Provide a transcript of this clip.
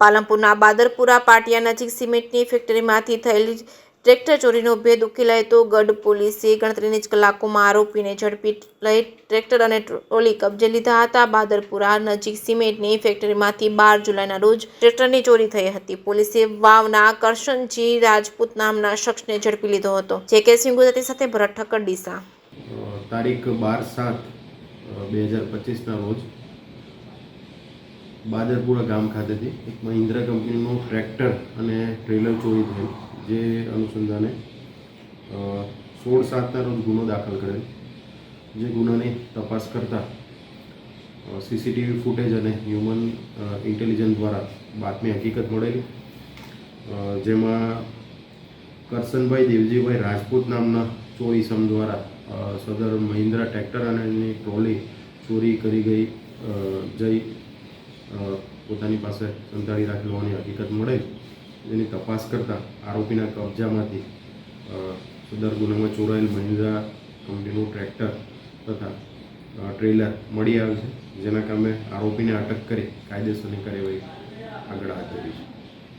પાલનપુરના બાદરપુરા પાટિયા નજીક સિમેન્ટની ફેક્ટરીમાંથી થયેલી ટ્રેક્ટર ચોરીનો ભેદ ઉકેલાય તો ગઢ પોલીસે ગણતરીની જ કલાકોમાં આરોપીને ઝડપી લઈ ટ્રેક્ટર અને ટ્રોલી કબજે લીધા હતા। બાદરપુરા નજીક સિમેન્ટની ફેક્ટરીમાંથી 12 જુલાઈના રોજ ટ્રેક્ટરની ચોરી થઈ હતી। પોલીસે વાવના કરશનજી રાજપૂત નામના શખ્સને ઝડપી લીધો હતો। જેકે ગુજરાતી સાથે ભરત ઠક્કર ડીસા। તારીખ 12/7/2025ના રોજ બાદરપુરા ગામ ખાતેથી એક મહિન્દ્રા કંપનીનું ટ્રેક્ટર અને ટ્રેલર ચોરી થયેલ, જે અનુસંધાને 16/7ના રોજ ગુનો દાખલ કરેલ। જે ગુનાની તપાસ કરતા સીસીટીવી ફૂટેજ અને હ્યુમન ઇન્ટેલિજન્સ દ્વારા બાતમી હકીકત મળેલી, જેમાં કરશનભાઈ દેવજીભાઈ રાજપૂત નામના ચોર ઈસમ દ્વારા સદર મહિન્દ્રા ટ્રેક્ટર અને એની ટ્રોલી ચોરી કરી જઈ પોતાની પાસે સંતાડી રાખેલ હોવાની હકીકત મળેલ। જેની તપાસ કરતાં આરોપીના કબજામાંથી સદર ગુનામાં ચોરાયેલ મહિન્દ્રા કંપનીનું ટ્રેક્ટર તથા ટ્રેલર મળી આવ્યું છે, જેના કામે આરોપીને અટક કરી કાયદેસરની કાર્યવાહી આગળ હાથ ધરી છે।